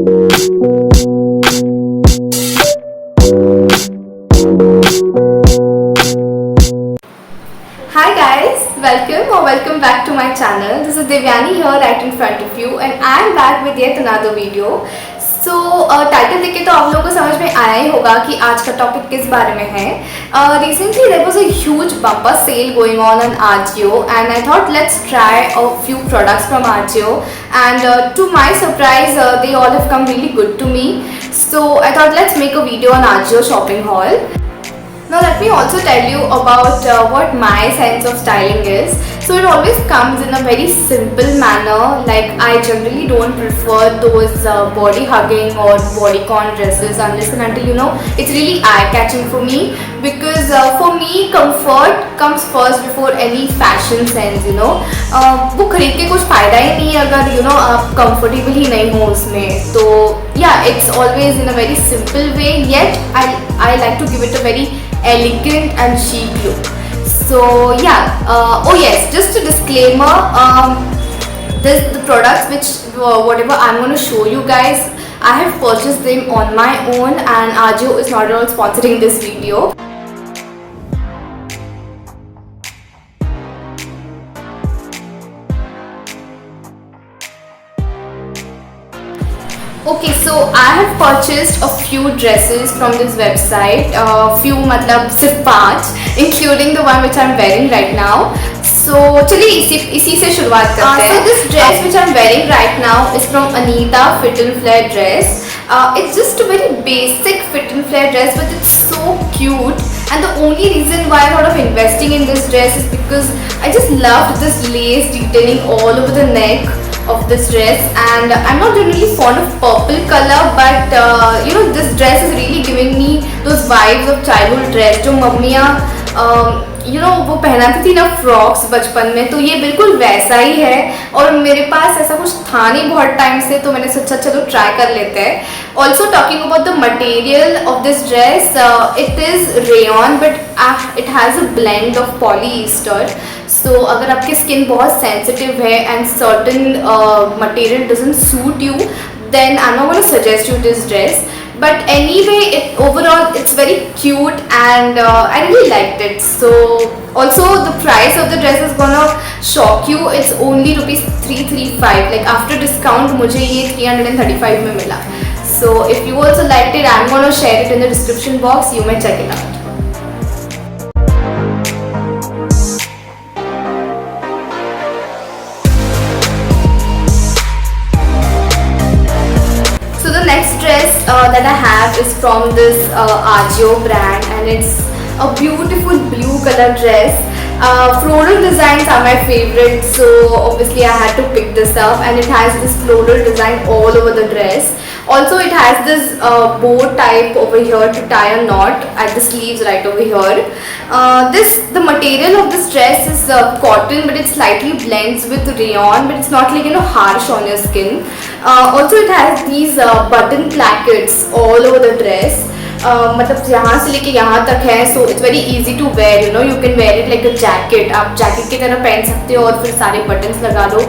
Hi guys, welcome back to my channel. This is Devyani here right in front of you and I am back with yet another video. So title देख के तो आप लोगों को समझ में आया ही होगा कि आज का टॉपिक किस बारे में है. Recently there was a huge bumper sale going on Ajio and I thought let's try a few products from Ajio and to my surprise they all have come really good to me. So I thought let's make a video on Ajio shopping haul. Now let me also tell you about what my sense of styling is. So it always comes in a very simple manner. Like I generally don't prefer those body hugging or bodycon dresses unless and until it's really eye catching for me. Because for me comfort comes first before any fashion sense. वो खरीद के कुछ फायदा ही नहीं है अगर आप comfortable ही नहीं हो उसमें. तो yeah, it's always in a very simple way. Yet I like to give it a very elegant and chic look. So yeah, oh yes, just a disclaimer, the products which whatever I'm going to show you guys, I have purchased them on my own and Ajio is not at all sponsoring this video. Okay, so I have purchased a few dresses from this website. Few मतलब सिर्फ 5, including the one which I'm wearing right now. So चलिए इसी से शुरुआत करते हैं. So this dress which I'm wearing right now is from Anita Fit and Flare dress. It's just a very basic fit and flare dress, but it's so cute. And the only reason why I thought of investing in this dress is because I just loved this lace detailing all over the neck of this dress, and I'm not generally fond of purple color, but this dress is really giving me those vibes of childhood dress जो मम्मियाँ वो पहनाती थी ना frocks बचपन में, तो ये बिल्कुल वैसा ही है. और मेरे पास ऐसा कुछ था नहीं बहुत टाइम से, तो मैंने सोचा चलो ट्राई कर लेते हैं. Also talking about the material of this dress, it is rayon but it has a blend of polyester. So अगर आपकी स्किन बहुत सेंसिटिव है and certain material doesn't suit you, then I'm not going to suggest you this dress. But anyway, overall it's very cute and I really liked it. So also the price of the dress is gonna shock you. It's only ₹335. Like after discount मुझे ये 335 में मिला. So if you also liked it, I'm gonna share it in the description box. You may check it out. Next dress that I have is from this Ajio brand and it's a beautiful blue color dress. Floral designs are my favorite, so obviously I had to pick this up, and it has this floral design all over the dress. Also it has this bow type over here to tie a knot at the sleeves right over here. The material of this dress is cotton, but it slightly blends with rayon, but it's not like harsh on your skin. Also it has these button plackets all over the dress. मतलब यहाँ से लेके यहाँ तक है, so it's very easy to wear. You can wear it like a jacket. आप jacket की तरह पहन सकते हो और फिर सारे बटन्स लगा लो.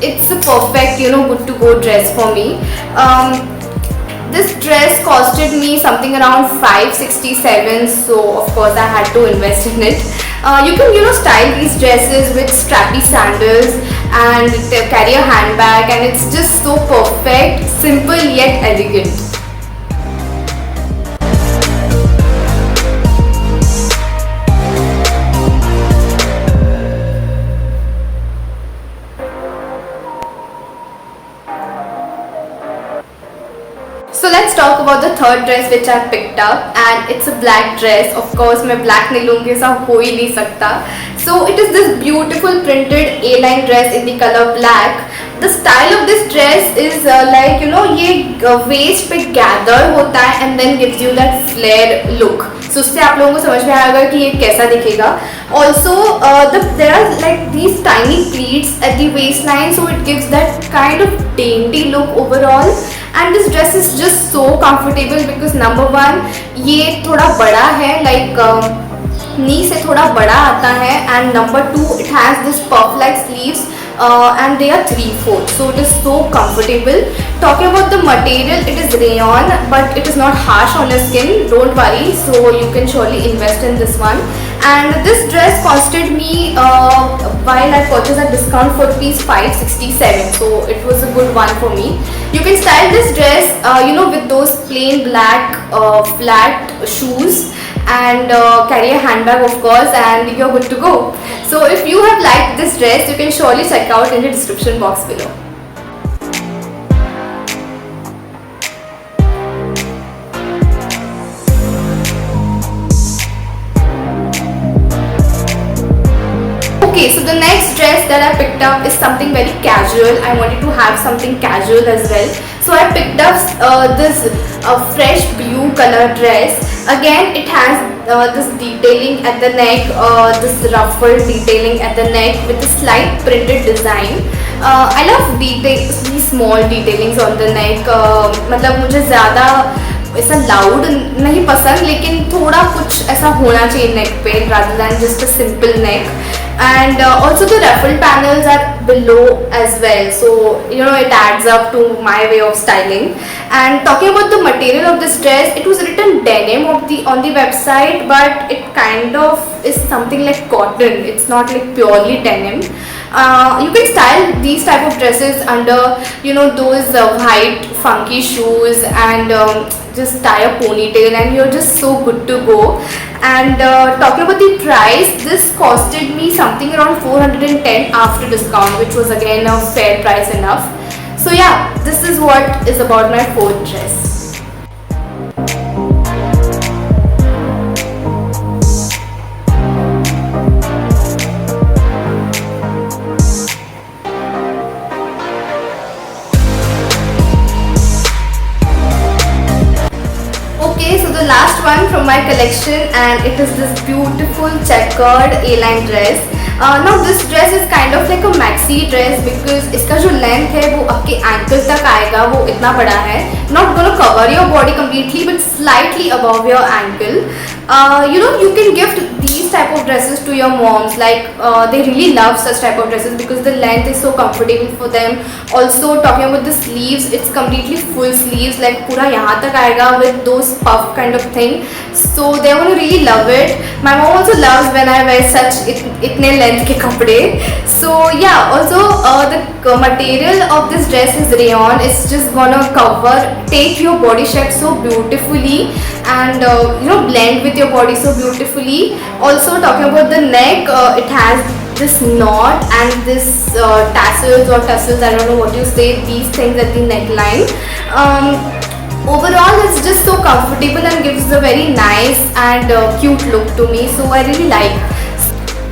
It's a perfect good to go dress for me. This dress costed me something around $567, so of course I had to invest in it. You can style these dresses with strappy sandals and carry a handbag, and it's just so perfect, simple yet elegant. So let's talk about the third dress which I picked up, and it's a black dress. Of course मैं black नहीं लूँगी, ऐसा हो ही नहीं सकता. So it is this beautiful printed A-line dress in the color black. The style of this dress is like ये waist पे gather होता है and then gives you that flare look. So उससे आप लोगों को समझ में आएगा कि ये कैसा दिखेगा. Also there are like these tiny pleats at the waistline, so it gives that kind of dainty look overall. And this dress is just so comfortable because number one ये थोड़ा बड़ा है, like नी से थोड़ा बड़ा आता है, and number two it has this puff like sleeves and they are 3/4, so it is so comfortable. Talking about the material, it is rayon, but it is not harsh on your skin, don't worry, so you can surely invest in this one. And this dress costed me while I purchased at discount for rupees 567, so it was a good one for me. You can style this dress with those plain black flat shoes, and carry a handbag of course, and you're good to go. So if you have liked this dress, you can surely check out in the description box below. Okay, so the next dress that I picked up is something very casual. I wanted to have something casual as well. So I picked up this fresh blue color dress. Again, it has this detailing at the neck, this ruffled detailing at the neck with a slight printed design. I love these small detailings on the neck. मतलब मुझे ज़्यादा ऐसा loud नहीं पसंद, लेकिन थोड़ा कुछ ऐसा होना चाहिए नेक पे rather than just a simple neck. And also the ruffle panels are below as well, so it adds up to my way of styling. And talking about the material of this dress, it was written denim on the website, but it kind of is something like cotton. It's not like purely denim. You can style these type of dresses under those white funky shoes, and just tie a ponytail, and you're just so good to go. And talking about the price, this costed me something around 410 after discount, which was again a fair price enough. So yeah, this is what is about my fourth dress. So the last one from my collection, and it is this beautiful checkered A-line dress. Now this dress is kind of like a maxi dress because इसका जो length है वो आपके ankle तक आएगा, वो इतना बड़ा है. Not gonna cover your body completely, but slightly above your ankle. You can gift these type of dresses to your moms. Like they really love such type of dresses because the length is so comfortable for them. Also talking about the sleeves, it's completely full sleeves, like पूरा यहाँ तक आएगा with those puff kind of thing. So they're gonna really love it. My mom also loves when I wear such इतने length के कपड़े. So yeah, also the material of this dress is rayon. It's just gonna take your body shape so beautifully, and blend with your body so beautifully. Also talking about the neck, it has this knot and this tassels, I don't know what you say, these things at the neckline. Overall it's just so comfortable and gives a very nice and cute look to me, so I really like.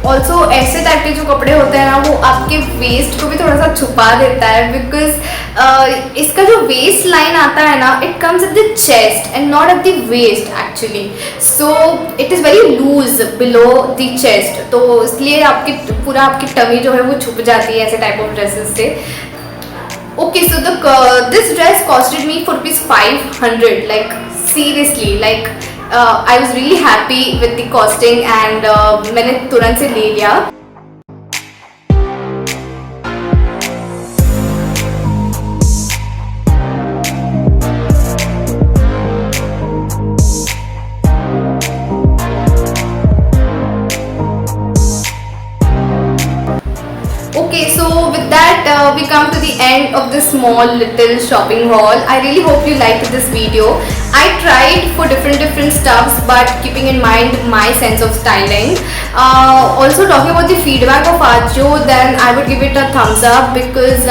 Also ऐसे type के जो कपड़े होते हैं ना, वो आपके waste को भी थोड़ा सा छुपा देता है, बिकॉज इसका जो वेस्ट लाइन आता है ना, it comes at the chest and not at the waist actually. So it is very loose below the chest, तो इसलिए आपकी टमी जो है वो छुप जाती है ऐसे टाइप ऑफ ड्रेसेस से. Okay, so this dress costed me for ₹500. Like seriously, like I was really happy with the costing, and मैंने तुरंत से ले लिया. Okay, so with that we come to the end of this small little shopping haul. I really hope you liked this video. I tried for different stuffs, but keeping in mind my sense of styling. Also talking about the feedback of Ajio, then I would give it a thumbs up because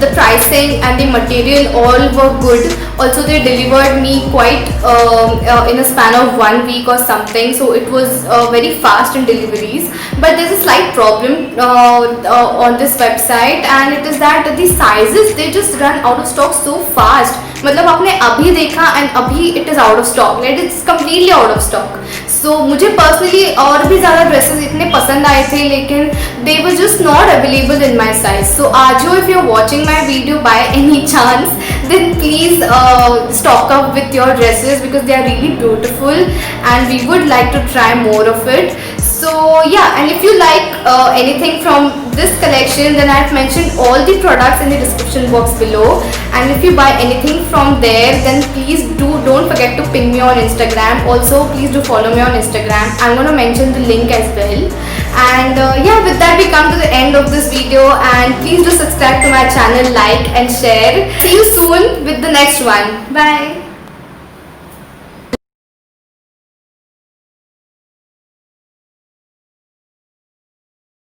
the pricing and the material all were good. Also they delivered me quite in a span of 1 week or something, so it was very fast in deliveries. But there's a slight problem on this website, and it is that the sizes, they just run out of stock so fast. मतलब आपने अभी देखा and अभी it is out of stock, like it's completely out of stock. So मुझे personally और भी ज़्यादा dresses इतने पसंद आए थे, लेकिन they were just not available in my size. So Ajo, if you're watching my video by any chance, then please stock up with your dresses because they are really beautiful and we would like to try more of it. So yeah, and if you like anything from this collection, then I've mentioned all the products in the description box below. And if you buy anything from there, then please don't forget to ping me on Instagram. Also, please do follow me on Instagram. I'm going to mention the link as well. And yeah, with that we come to the end of this video, and please do subscribe to my channel, like and share. See you soon with the next one. Bye.